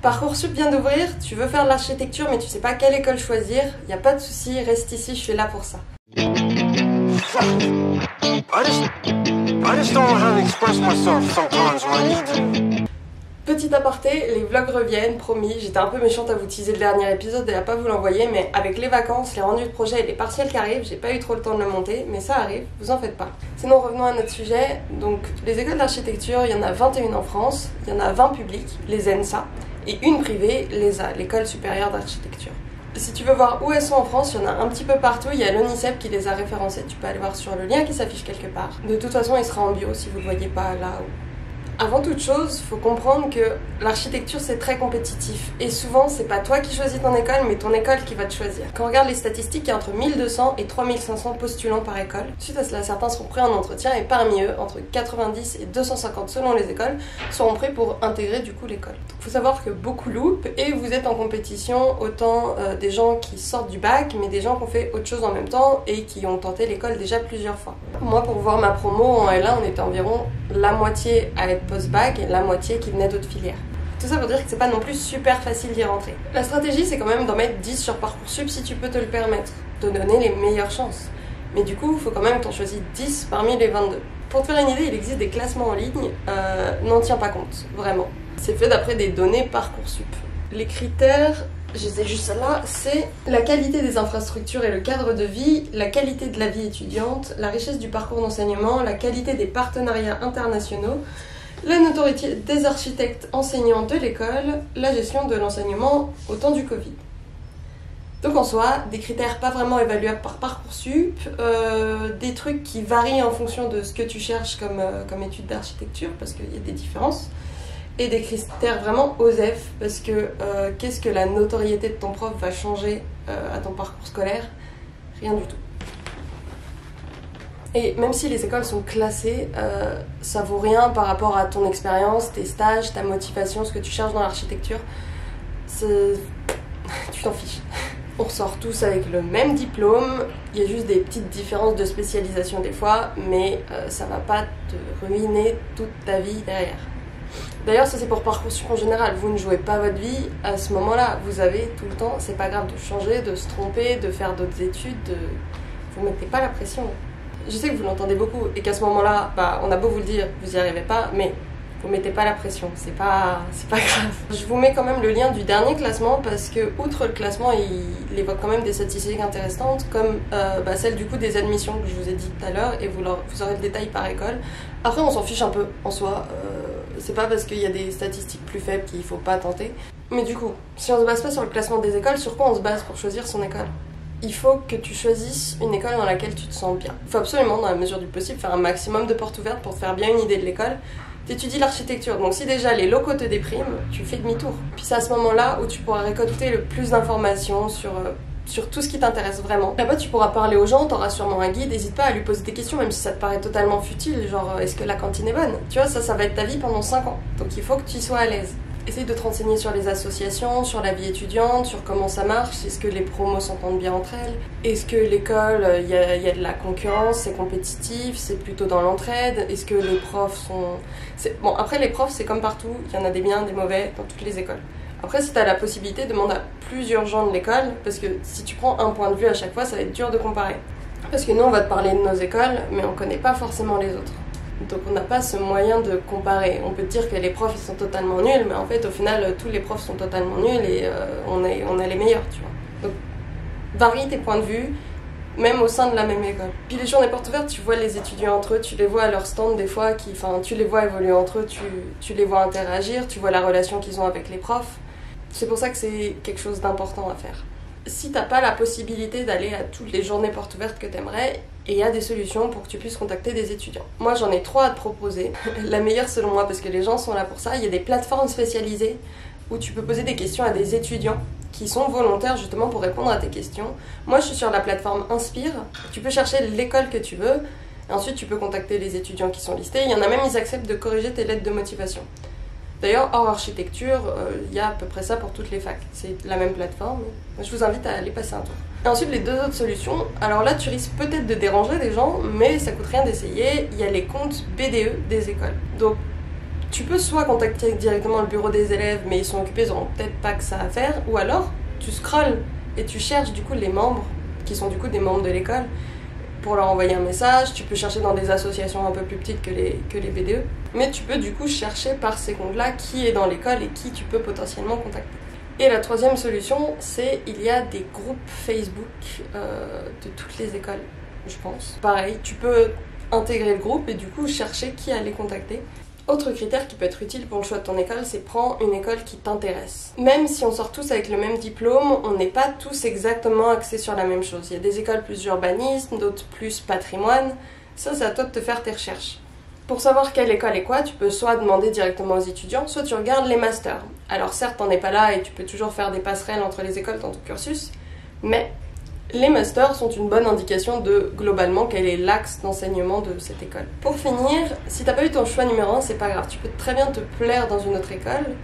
Parcoursup vient d'ouvrir, tu veux faire de l'architecture mais tu sais pas quelle école choisir, y a pas de souci, reste ici, je suis là pour ça. I just don't know how to express myself sometimes when I need to. Petit aparté, les vlogs reviennent, promis, j'étais un peu méchante à vous teaser le dernier épisode et à pas vous l'envoyer, mais avec les vacances, les rendus de projet et les partiels qui arrivent, j'ai pas eu trop le temps de le monter, mais ça arrive, vous en faites pas. Sinon revenons à notre sujet, donc les écoles d'architecture, il y en a 21 en France, il y en a 20 publiques, les ENSA, et une privée, l'ESA, l'École supérieure d'architecture. Si tu veux voir où elles sont en France, il y en a un petit peu partout, il y a l'ONICEP qui les a référencées, tu peux aller voir sur le lien qui s'affiche quelque part. De toute façon, il sera en bio si vous le voyez pas là où... Avant toute chose, il faut comprendre que l'architecture c'est très compétitif et souvent c'est pas toi qui choisis ton école mais ton école qui va te choisir. Quand on regarde les statistiques, il y a entre 1200 et 3500 postulants par école. Suite à cela, certains seront pris en entretien et parmi eux, entre 90 et 250 selon les écoles, seront pris pour intégrer du coup l'école. Il faut savoir que beaucoup loupent et vous êtes en compétition autant des gens qui sortent du bac mais des gens qui ont fait autre chose en même temps et qui ont tenté l'école déjà plusieurs fois. Moi pour voir ma promo en L1 on était environ la moitié à être post-bac et la moitié qui venait d'autres filières. Tout ça pour dire que c'est pas non plus super facile d'y rentrer. La stratégie c'est quand même d'en mettre 10 sur Parcoursup si tu peux te le permettre, de donner les meilleures chances. Mais du coup il faut quand même que t'en choisisses 10 parmi les 22. Pour te faire une idée, il existe des classements en ligne, n'en tiens pas compte, vraiment. C'est fait d'après des données Parcoursup. Les critères, je les ai juste là, c'est la qualité des infrastructures et le cadre de vie, la qualité de la vie étudiante, la richesse du parcours d'enseignement, la qualité des partenariats internationaux, la notoriété des architectes enseignants de l'école, la gestion de l'enseignement au temps du Covid. Donc en soi, des critères pas vraiment évaluables par Parcoursup, des trucs qui varient en fonction de ce que tu cherches comme étude d'architecture, parce qu'il y a des différences, et des critères vraiment OSEF, parce que qu'est-ce que la notoriété de ton prof va changer à ton parcours scolaire? Rien du tout. Et même si les écoles sont classées, ça vaut rien par rapport à ton expérience, tes stages, ta motivation, ce que tu cherches dans l'architecture. Tu t'en fiches. On ressort tous avec le même diplôme, il y a juste des petites différences de spécialisation des fois, mais ça va pas te ruiner toute ta vie derrière. D'ailleurs, ça c'est pour Parcoursup en général, vous ne jouez pas votre vie à ce moment-là, vous avez tout le temps, c'est pas grave de changer, de se tromper, de faire d'autres études, vous mettez pas la pression. Je sais que vous l'entendez beaucoup et qu'à ce moment-là, on a beau vous le dire, vous y arrivez pas, mais vous mettez pas la pression, c'est pas grave. Je vous mets quand même le lien du dernier classement parce que, outre le classement, il évoque quand même des statistiques intéressantes comme celle du coup des admissions que je vous ai dit tout à l'heure et vous aurez le détail par école. Après, on s'en fiche un peu en soi, c'est pas parce qu'il y a des statistiques plus faibles qu'il faut pas tenter. Mais du coup, si on se base pas sur le classement des écoles, sur quoi on se base pour choisir son école ? Il faut que tu choisisses une école dans laquelle tu te sens bien. Il faut absolument, dans la mesure du possible, faire un maximum de portes ouvertes pour te faire bien une idée de l'école. T'étudies l'architecture, donc si déjà les locaux te dépriment, tu fais demi-tour. Puis c'est à ce moment-là où tu pourras récolter le plus d'informations sur tout ce qui t'intéresse vraiment. Là-bas, tu pourras parler aux gens, t'auras sûrement un guide, n'hésite pas à lui poser des questions, même si ça te paraît totalement futile, genre est-ce que la cantine est bonne? Tu vois, ça va être ta vie pendant 5 ans, donc il faut que tu y sois à l'aise. Essaye de te renseigner sur les associations, sur la vie étudiante, sur comment ça marche, est-ce que les promos s'entendent bien entre elles, est-ce que l'école, il y a de la concurrence, c'est compétitif, c'est plutôt dans l'entraide, est-ce que les profs sont... Bon, après les profs, c'est comme partout, il y en a des biens, des mauvais dans toutes les écoles. Après, si tu as la possibilité, demande à plusieurs gens de l'école, parce que si tu prends un point de vue à chaque fois, ça va être dur de comparer. Parce que nous, on va te parler de nos écoles, mais on connaît pas forcément les autres. Donc on n'a pas ce moyen de comparer. On peut te dire que les profs ils sont totalement nuls, mais en fait au final tous les profs sont totalement nuls et on est les meilleurs, tu vois. Donc varie tes points de vue, même au sein de la même école. Puis les journées portes ouvertes, tu vois les étudiants entre eux, tu les vois à leur stand des fois, tu les vois évoluer entre eux, tu les vois interagir, tu vois la relation qu'ils ont avec les profs. C'est pour ça que c'est quelque chose d'important à faire. Si t'as pas la possibilité d'aller à toutes les journées portes ouvertes que t'aimerais, et il y a des solutions pour que tu puisses contacter des étudiants. Moi j'en ai 3 à te proposer. La meilleure selon moi, parce que les gens sont là pour ça, il y a des plateformes spécialisées où tu peux poser des questions à des étudiants qui sont volontaires justement pour répondre à tes questions. Moi je suis sur la plateforme Inspire, tu peux chercher l'école que tu veux, et ensuite tu peux contacter les étudiants qui sont listés. Il y en a même, ils acceptent de corriger tes lettres de motivation. D'ailleurs, hors architecture, il y a à peu près ça pour toutes les facs. C'est la même plateforme. Je vous invite à aller passer un tour. Et ensuite, les 2 autres solutions. Alors là, tu risques peut-être de déranger des gens, mais ça coûte rien d'essayer. Il y a les comptes BDE des écoles. Donc, Tu peux soit contacter directement le bureau des élèves, mais ils sont occupés, ils n'auront peut-être pas que ça à faire, ou alors tu scrolles et tu cherches du coup les membres, qui sont du coup des membres de l'école, pour leur envoyer un message. Tu peux chercher dans des associations un peu plus petites que les BDE, mais tu peux du coup chercher par ces comptes-là qui est dans l'école et qui tu peux potentiellement contacter. Et la troisième solution, c'est il y a des groupes Facebook de toutes les écoles, je pense. Pareil, tu peux intégrer le groupe et du coup chercher qui aller contacter. Autre critère qui peut être utile pour le choix de ton école, c'est prends une école qui t'intéresse. Même si on sort tous avec le même diplôme, on n'est pas tous exactement axés sur la même chose. Il y a des écoles plus urbanisme, d'autres plus patrimoine. Ça, c'est à toi de te faire tes recherches. Pour savoir quelle école est quoi, tu peux soit demander directement aux étudiants, soit tu regardes les masters. Alors certes, t'en es pas là et tu peux toujours faire des passerelles entre les écoles dans ton cursus, mais les masters sont une bonne indication de, globalement, quel est l'axe d'enseignement de cette école. Pour finir, si t'as pas eu ton choix numéro 1, c'est pas grave. Tu peux très bien te plaire dans une autre école.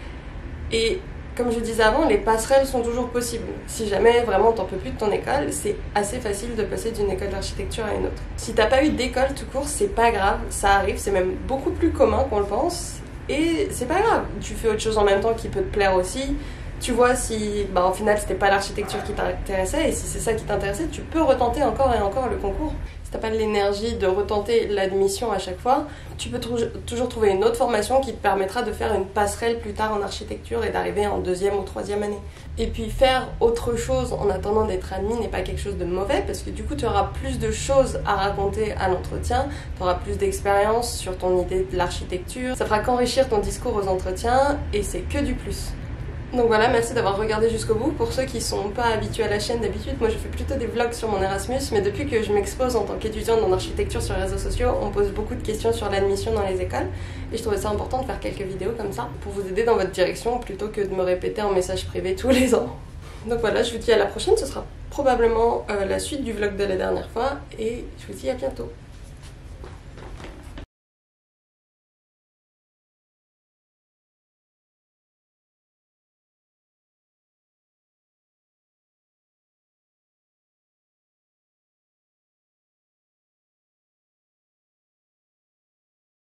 Et comme je disais avant, les passerelles sont toujours possibles. Si jamais vraiment t'en peux plus de ton école, c'est assez facile de passer d'une école d'architecture à une autre. Si t'as pas eu d'école tout court, c'est pas grave. Ça arrive, c'est même beaucoup plus commun qu'on le pense. Et c'est pas grave. Tu fais autre chose en même temps qui peut te plaire aussi. Tu vois si, au final, c'était pas l'architecture qui t'intéressait, et si c'est ça qui t'intéressait, tu peux retenter encore et encore le concours. Si t'as pas l'énergie de retenter l'admission à chaque fois, tu peux toujours trouver une autre formation qui te permettra de faire une passerelle plus tard en architecture et d'arriver en 2e ou 3e année. Et puis faire autre chose en attendant d'être admis n'est pas quelque chose de mauvais, parce que du coup tu auras plus de choses à raconter à l'entretien, tu auras plus d'expérience sur ton idée de l'architecture, ça fera qu'enrichir ton discours aux entretiens, et c'est que du plus. Donc voilà, merci d'avoir regardé jusqu'au bout. Pour ceux qui sont pas habitués à la chaîne d'habitude, moi je fais plutôt des vlogs sur mon Erasmus, mais depuis que je m'expose en tant qu'étudiante en architecture sur les réseaux sociaux, on pose beaucoup de questions sur l'admission dans les écoles, et je trouvais ça important de faire quelques vidéos comme ça, pour vous aider dans votre direction, plutôt que de me répéter en message privé tous les ans. Donc voilà, je vous dis à la prochaine, ce sera probablement la suite du vlog de la dernière fois, et je vous dis à bientôt.